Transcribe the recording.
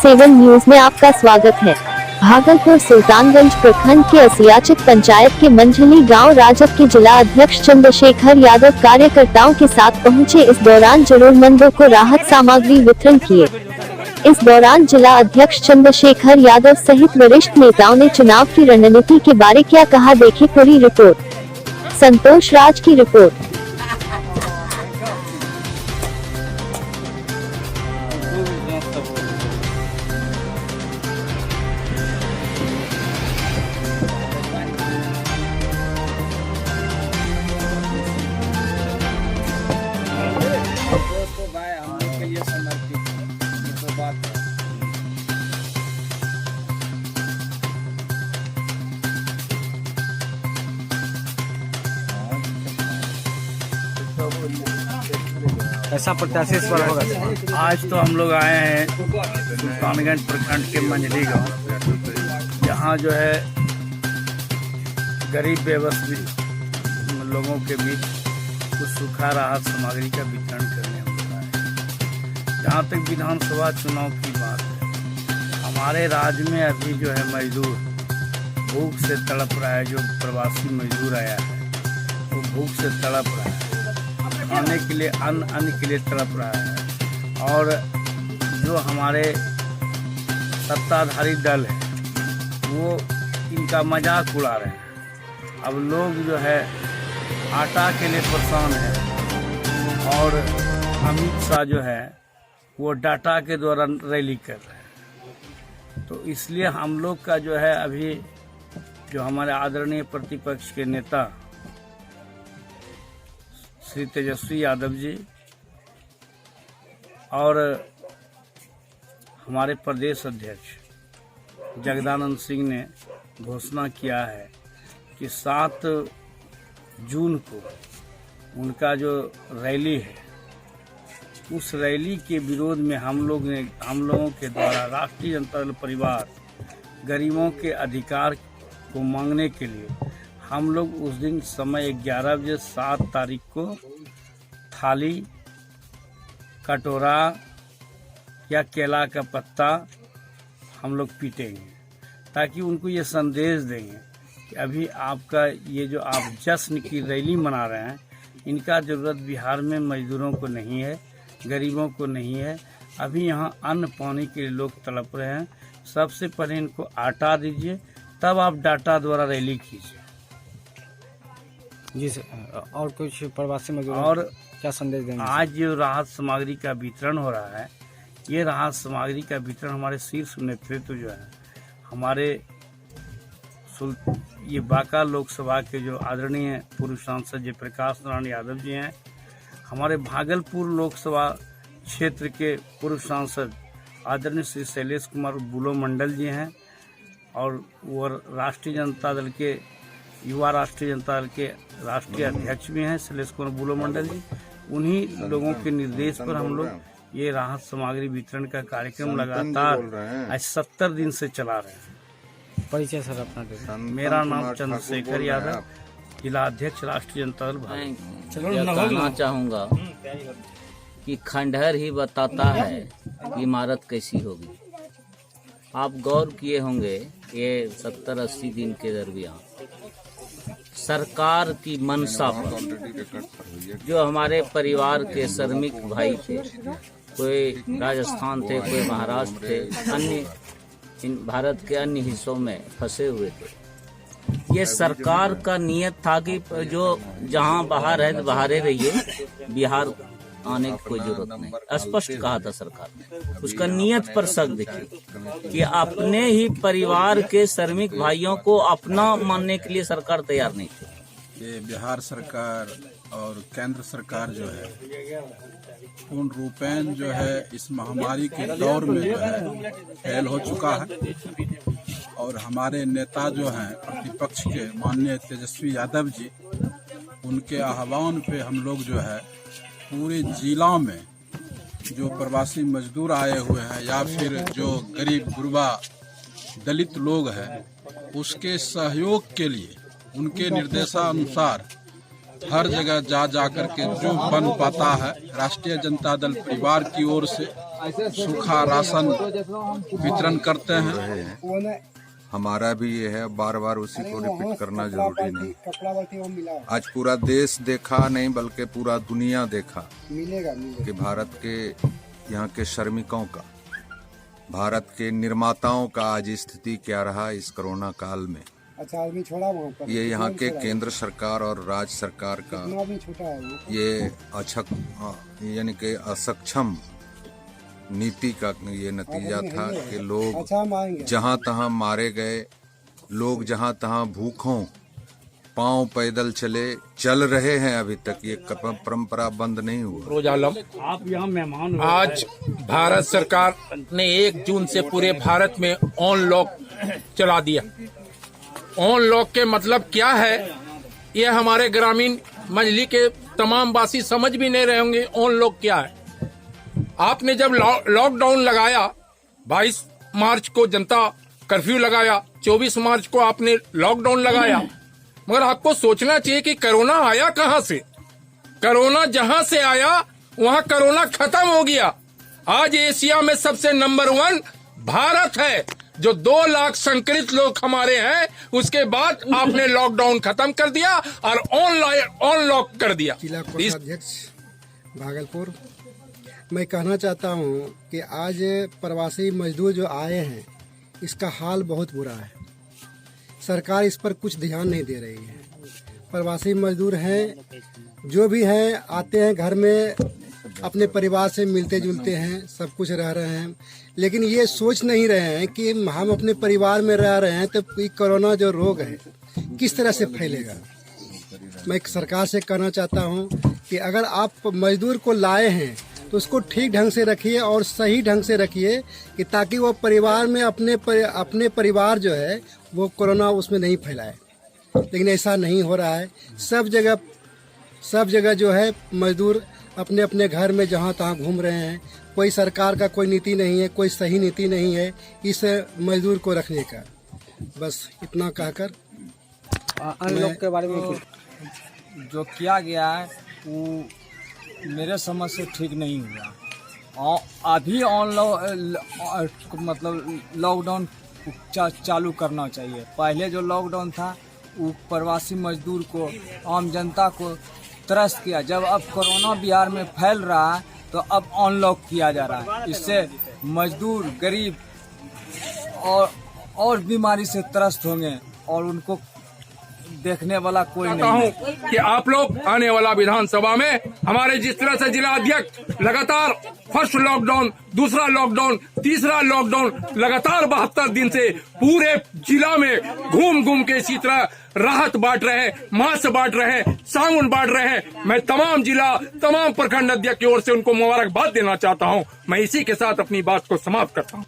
7 news में आपका स्वागत है। भागलपुर सुल्तानगंज प्रखंड के असियाचित पंचायत के मंझली गांव राजद के जिला अध्यक्ष चंद्रशेखर यादव कार्यकर्ताओं के साथ पहुंचे। इस दौरान जरूरतमंदों को राहत सामग्री वितरण किए। इस दौरान जिला अध्यक्ष चंद्रशेखर यादव सहित वरिष्ठ नेताओं ने चुनाव की रणनीति के बारे क्या कहा, देखिए पूरी रिपोर्ट। संतोष राज की रिपोर्ट। ऐसा प्रत्याशी इस बार होगा। आज तो हम लोग आए हैं सुल्तानगंज प्रखंड के मंझली गांव, जहां जो है गरीब व्यवस्थित लोगों के बीच कुछ सूखा राहत सामग्री का वितरण करने हम लोग आए। जहां तक विधानसभा चुनाव की बात है, हमारे राज्य में अभी जो है मजदूर भूख से तड़प रहा है। जो प्रवासी मजदूर आया है वो भूख से तड़प रहा है, खाने के लिए अन्न के लिए तड़प रहा है। और जो हमारे सत्ताधारी दल है वो इनका मजाक उड़ा रहे हैं। अब लोग जो है आटा के लिए परेशान है और अमित शाह जो है वो डाटा के द्वारा रैली कर रहे हैं। तो इसलिए हम लोग का जो है अभी जो हमारे आदरणीय प्रतिपक्ष के नेता श्री तेजस्वी यादव जी और हमारे प्रदेश अध्यक्ष जगदानंद सिंह ने घोषणा किया है कि 7 जून को उनका जो रैली है, उस रैली के विरोध में हम लोगों के द्वारा राष्ट्रीय जनता दल परिवार गरीबों के अधिकार को मांगने के लिए हम लोग उस दिन समय 11 बजे 7 तारीख को थाली, कटोरा या केला का पत्ता हम लोग पीटेंगे, ताकि उनको ये संदेश देंगे कि अभी आपका ये जो आप जश्न की रैली मना रहे हैं, इनका ज़रूरत बिहार में मजदूरों को नहीं है, गरीबों को नहीं है। अभी यहाँ अन्न पानी के लिए लोग तड़प रहे हैं। सबसे पहले इनको आटा दीजिए, तब आप डाटा द्वारा रैली कीजिए। जी सर, और कुछ प्रवासी मजदूर और क्या संदेश देंगे? आज जो राहत सामग्री का वितरण हो रहा है, ये राहत सामग्री का वितरण हमारे शीर्ष नेतृत्व जो है हमारे ये बांका लोकसभा के जो आदरणीय पूर्व सांसद जयप्रकाश नारायण यादव जी हैं, हमारे भागलपुर लोकसभा क्षेत्र के पूर्व सांसद आदरणीय श्री शैलेश कुमार बुलो मंडल जी हैं, और वो राष्ट्रीय जनता दल के युवा राष्ट्रीय जनता दल के राष्ट्रीय अध्यक्ष भी हैं शैलेश कुमार बुलो मंडल जी। उन्हीं लोगों के निर्देश पर हम लोग ये राहत सामग्री वितरण का कार्यक्रम लगातार आज 70 दिन से चला रहे हैं। परिचय सर अपना? मेरा नाम चंद्रशेखर यादव, जिला अध्यक्ष राष्ट्रीय जनता दल भागलपुर। कहना चाहूँगा कि खंडहर ही बताता है कि इमारत कैसी होगी। आप गौर किए होंगे ये 70-80 दिन के दरमियान सरकार की मंशा पर जो हमारे परिवार के श्रमिक भाई थे, कोई राजस्थान थे, कोई महाराष्ट्र थे, अन्य भारत के अन्य हिस्सों में फंसे हुए थे, ये सरकार का नियत था कि जो जहां बाहर है तो बाहर ही रहिए, बिहार आने की कोई जरूरत नहीं। स्पष्ट कहा था सरकार ने। उसका नियत पर शक देखिए कि अपने ही परिवार के श्रमिक भाइयों को अपना मानने के लिए सरकार तैयार नहीं थी। ये बिहार सरकार और केंद्र सरकार जो है पूर्ण रूपेण जो है इस महामारी के दौर में जो है फेल हो चुका है। और हमारे नेता जो हैं प्रतिपक्ष के माननीय तेजस्वी यादव जी, उनके आह्वान पे हम लोग जो है पूरे जिला में जो प्रवासी मजदूर आए हुए हैं या फिर जो गरीब गुरबा दलित लोग हैं, उसके सहयोग के लिए उनके निर्देशानुसार हर जगह जा करके जो बन पाता है राष्ट्रीय जनता दल परिवार की ओर से सूखा राशन वितरण करते हैं। हमारा भी ये है, बार बार उसी को रिपीट करना जरूरी नहीं। आज पूरा देश देखा नहीं बल्कि पूरा दुनिया देखा कि भारत के यहाँ के श्रमिकों का, भारत के निर्माताओं का आज स्थिति क्या रहा इस कोरोना काल में। ये यहाँ के केंद्र सरकार और राज्य सरकार का ये यानी कि असक्षम नीति का ये नतीजा था कि लोग जहाँ तहाँ मारे गए, लोग जहाँ तहाँ भूखों पांव पैदल चल रहे हैं। अभी तक ये परंपरा बंद नहीं हुआ। रोज आलम, आप यहाँ मेहमान हो। आज भारत सरकार ने 1 जून से पूरे भारत में ऑन लॉक चला दिया। ऑन लॉक के मतलब क्या है, ये हमारे ग्रामीण मंजली के तमाम वासी समझ भी नहीं रहे होंगे ऑन लॉक क्या है। आपने जब लॉकडाउन लगाया, 22 मार्च को जनता कर्फ्यू लगाया, 24 मार्च को आपने लॉकडाउन लगाया, मगर आपको सोचना चाहिए कि कोरोना आया कहां से। कोरोना जहां से आया वहां कोरोना खत्म हो गया। आज एशिया में सबसे नंबर 1 भारत है, जो 2 लाख संक्रमित लोग हमारे हैं। उसके बाद आपने लॉकडाउन खत्म कर दिया और ऑन लॉक कर दिया। जिला कोषाध्यक्ष भागलपुर, मैं कहना चाहता हूं कि आज प्रवासी मजदूर जो आए हैं इसका हाल बहुत बुरा है। सरकार इस पर कुछ ध्यान नहीं दे रही है। प्रवासी मजदूर हैं, जो भी हैं, आते हैं घर में, अपने परिवार से मिलते जुलते हैं, सब कुछ रह रहे हैं, लेकिन ये सोच नहीं रहे हैं कि हम अपने परिवार में रह रहे हैं तो कोरोना जो रोग है किस तरह से फैलेगा। मैं सरकार से कहना चाहता हूं कि अगर आप मजदूर को लाए हैं तो उसको ठीक ढंग से रखिए और सही ढंग से रखिए कि ताकि वो परिवार में अपने परिवार जो है वो कोरोना उसमें नहीं फैलाए। लेकिन ऐसा नहीं हो रहा है। सब जगह जो है मजदूर अपने अपने घर में जहाँ तहाँ घूम रहे हैं। कोई सरकार का कोई नीति नहीं है, कोई सही नीति नहीं है इस मजदूर को रखने का। बस इतना कहकर अनलॉक के बारे में जो किया गया है वो मेरे समझ से ठीक नहीं हुआ। अभी मतलब लॉकडाउन चालू करना चाहिए। पहले जो लॉकडाउन था वो प्रवासी मजदूर को, आम जनता को त्रस्त किया। जब अब कोरोना बिहार में फैल रहा है तो अब अनलॉक किया जा रहा है। इससे मजदूर, गरीब और बीमारी से त्रस्त होंगे और उनको देखने वाला कोई नहीं है। कि आप लोग आने वाला विधानसभा में हमारे जिस तरह से जिला अध्यक्ष लगातार फर्स्ट लॉकडाउन, दूसरा लॉकडाउन, तीसरा लॉकडाउन, लगातार 72 दिन से पूरे जिला में घूम के इसी तरह राहत बांट रहे हैं, मास्क बांट रहे हैं, साबुन बांट रहे हैं। मैं तमाम जिला, तमाम प्रखंड अध्यक्ष की ओर से उनको मुबारकबाद देना चाहता हूं। मैं इसी के साथ अपनी बात को समाप्त करता हूं।